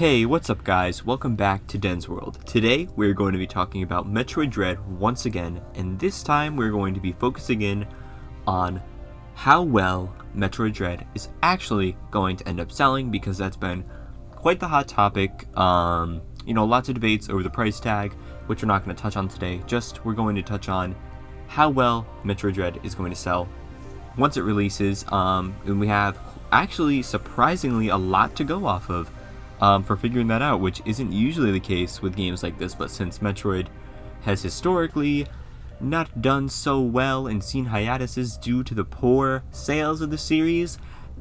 Hey, what's up guys? Welcome back to Den's World. Today we're going to be talking about Metroid Dread once again, and this time we're going to be focusing in on how well Metroid Dread is actually going to end up selling, because that's been quite the hot topic. Lots of debates over the price tag, which we're not going to touch on today. We're going to touch on how well Metroid Dread is going to sell once it releases, and we have actually surprisingly a lot to go off of for figuring that out, which isn't usually the case with games like this. But since Metroid has historically not done so well and seen hiatuses due to the poor sales of the series,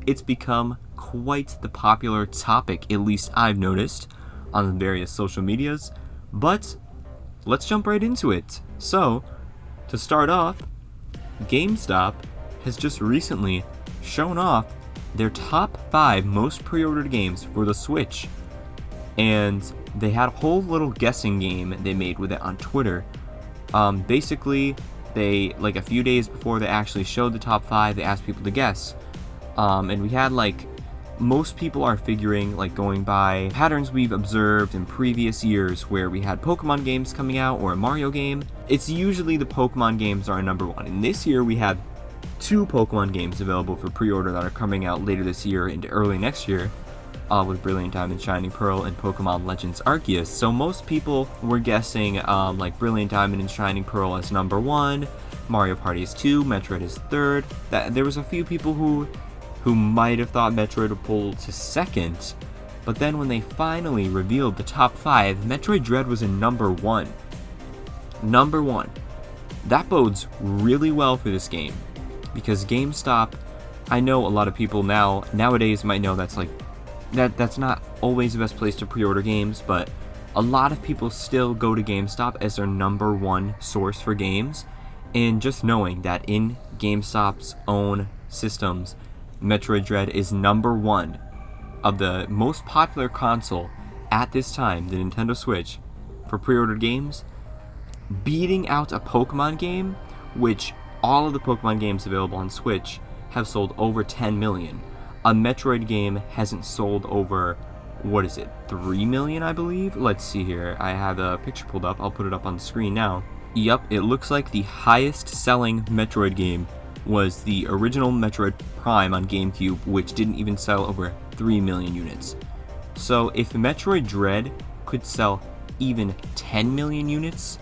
it's become quite the popular topic, at least I've noticed, on various social medias. But let's jump right into it. So, to start off, GameStop has just recently shown off their top 5 most pre-ordered games for the Switch, and they had a whole little guessing game they made with it on Twitter. Basically, they, like, a few days before they actually showed the top 5, they asked people to guess, and we had, most people are figuring, going by patterns we've observed in previous years where we had Pokemon games coming out or a Mario game. It's usually the Pokemon games are number one, and this year we have 2 Pokemon games available for pre-order that are coming out later this year into early next year, with Brilliant Diamond, Shining Pearl, and Pokemon Legends Arceus. So most people were guessing Brilliant Diamond and Shining Pearl as number 1, Mario Party is 2, Metroid is 3rd. There was a few people who might have thought Metroid would pull to 2nd, but then when they finally revealed the top 5, Metroid Dread was in number 1. Number 1. That bodes really well for this game, because GameStop, I know a lot of people nowadays might know that's not always the best place to pre-order games, but a lot of people still go to GameStop as their number 1 source for games. And just knowing that in GameStop's own systems, Metroid Dread is number 1 of the most popular console at this time, the Nintendo Switch, for pre-ordered games, beating out a Pokemon game, which all of the Pokemon games available on Switch have sold over 10 million. A Metroid game hasn't sold over, 3 million, I believe? Let's see here. I have a picture pulled up. I'll put it up on the screen now. Yep, it looks like the highest selling Metroid game was the original Metroid Prime on GameCube, which didn't even sell over 3 million units. So if Metroid Dread could sell even 10 million units,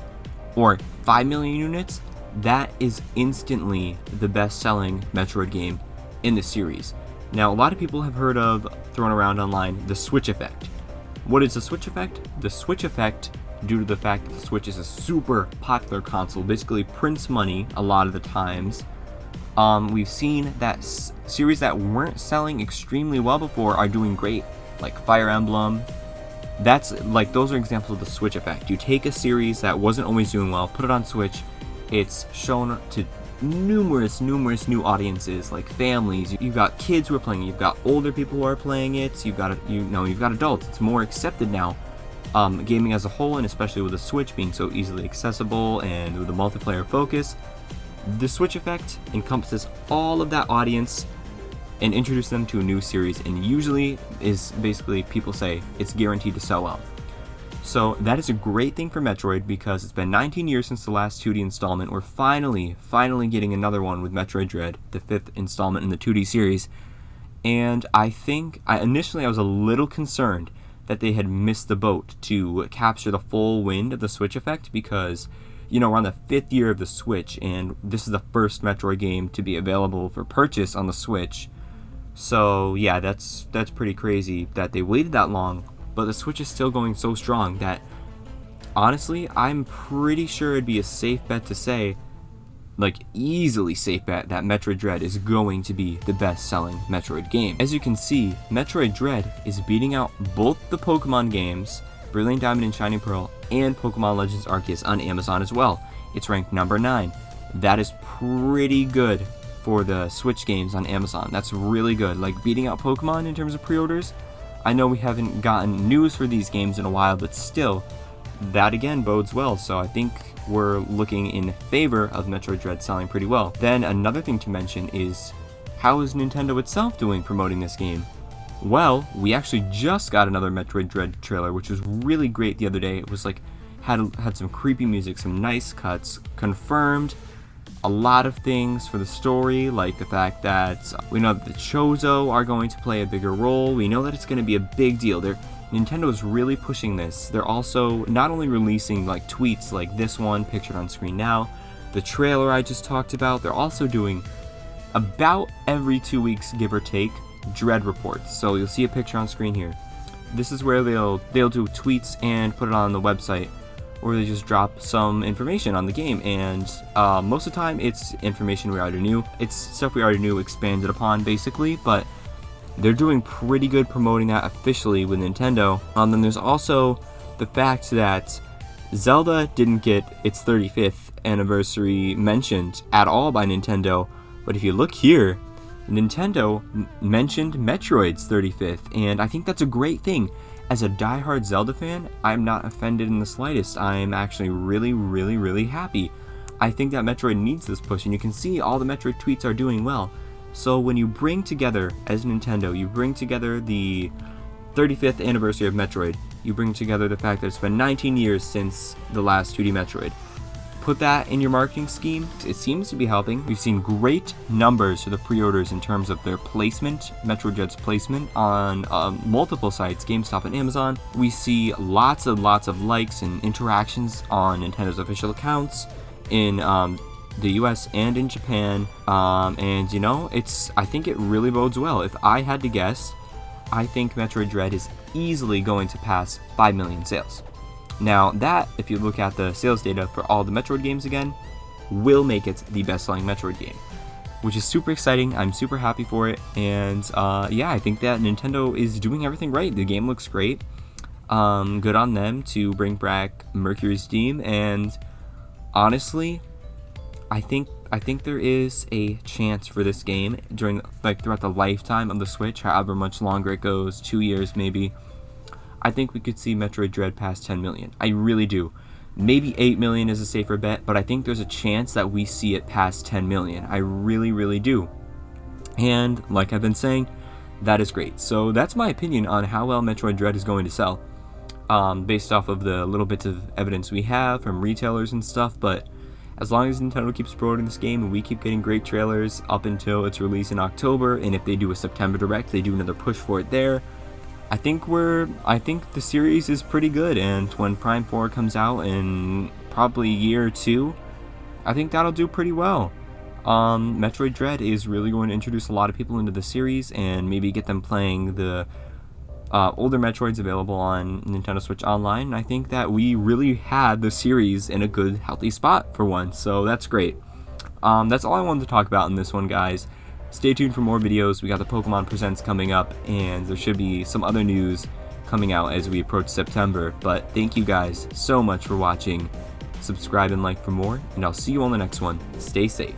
or 5 million units, that is instantly the best-selling Metroid game in the series. Now, a lot of people have heard of, thrown around online, the Switch effect. What is the Switch effect? The Switch effect, due to the fact that the Switch is a super popular console, basically prints money a lot of the times. We've seen that series that weren't selling extremely well before are doing great, like Fire Emblem. Those are examples of the Switch effect. You take a series that wasn't always doing well, put it on Switch, it's shown to numerous new audiences, like families. You've got kids who are playing it, you've got older people who are playing it, you've got adults. It's more accepted now, gaming as a whole, and especially with the Switch being so easily accessible and with the multiplayer focus. The Switch effect encompasses all of that audience and introduces them to a new series, and usually is basically, people say, it's guaranteed to sell well. So that is a great thing for Metroid, because it's been 19 years since the last 2D installment. We're finally getting another one with Metroid Dread, the 5th installment in the 2D series. And I think, initially I was a little concerned that they had missed the boat to capture the full wind of the Switch effect, because, we're on the 5th year of the Switch, and this is the first Metroid game to be available for purchase on the Switch. So yeah, that's pretty crazy that they waited that long. But the Switch is still going so strong that, honestly, I'm pretty sure it'd be a safe bet to say, easily safe bet, that Metroid Dread is going to be the best-selling Metroid game. As you can see, Metroid Dread is beating out both the Pokemon games, Brilliant Diamond and Shining Pearl, and Pokemon Legends Arceus on Amazon as well. It's ranked number 9. That is pretty good for the Switch games on Amazon. That's really good. Beating out Pokemon in terms of pre-orders. I know we haven't gotten news for these games in a while, but still, that again bodes well. So I think we're looking in favor of Metroid Dread selling pretty well. Then another thing to mention is, how is Nintendo itself doing promoting this game? Well, we actually just got another Metroid Dread trailer, which was really great the other day. It was like, had some creepy music, some nice cuts, confirmed a lot of things for the story, like the fact that we know that the Chozo are going to play a bigger role. We know that it's going to be a big deal. Nintendo's really pushing this. They're also not only releasing like tweets like this one pictured on screen now, the trailer I just talked about, they're also doing about every 2 weeks, give or take, Dread reports. So you'll see a picture on screen here. This is where they'll do tweets and put it on the website, or they just drop some information on the game, and most of the time it's information we already knew. It's stuff we already knew expanded upon, basically, but they're doing pretty good promoting that officially with Nintendo. Then there's also the fact that Zelda didn't get its 35th anniversary mentioned at all by Nintendo, but if you look here, Nintendo mentioned Metroid's 35th, and I think that's a great thing. As a diehard Zelda fan, I'm not offended in the slightest. I'm actually really happy. I think that Metroid needs this push, and you can see all the Metroid tweets are doing well. So when you bring together, as Nintendo, you bring together the 35th anniversary of Metroid, you bring together the fact that it's been 19 years since the last 2D Metroid. Put that in your marketing scheme, it seems to be helping. We've seen great numbers for the pre-orders in terms of their placement, Metroid Dread's placement on multiple sites, GameStop and Amazon. We see lots of likes and interactions on Nintendo's official accounts in the US and in Japan, and you know, I think it really bodes well. If I had to guess, I think Metroid Dread is easily going to pass 5 million sales. Now that, if you look at the sales data for all the Metroid games again, will make it the best-selling Metroid game, which is super exciting. I'm super happy for it, and yeah, I think that Nintendo is doing everything right. The game looks great. Good on them to bring back Mercury's Theme, and honestly, I think there is a chance for this game throughout the lifetime of the Switch, however much longer it goes, 2 years maybe. I think we could see Metroid Dread past 10 million. I really do. Maybe 8 million is a safer bet, but I think there's a chance that we see it past 10 million. I really do. And like I've been saying, that is great. So that's my opinion on how well Metroid Dread is going to sell, based off of the little bits of evidence we have from retailers and stuff. But as long as Nintendo keeps promoting this game and we keep getting great trailers up until its release in October, and if they do a September Direct, they do another push for it there, I think the series is pretty good, and when Prime 4 comes out in probably a year or two, I think that'll do pretty well. Metroid Dread is really going to introduce a lot of people into the series and maybe get them playing the older Metroids available on Nintendo Switch Online. I think that we really had the series in a good, healthy spot for once, so that's great. That's all I wanted to talk about in this one, guys. Stay tuned for more videos. We got the Pokemon Presents coming up, and there should be some other news coming out as we approach September. But thank you guys so much for watching. Subscribe and like for more, and I'll see you on the next one. Stay safe.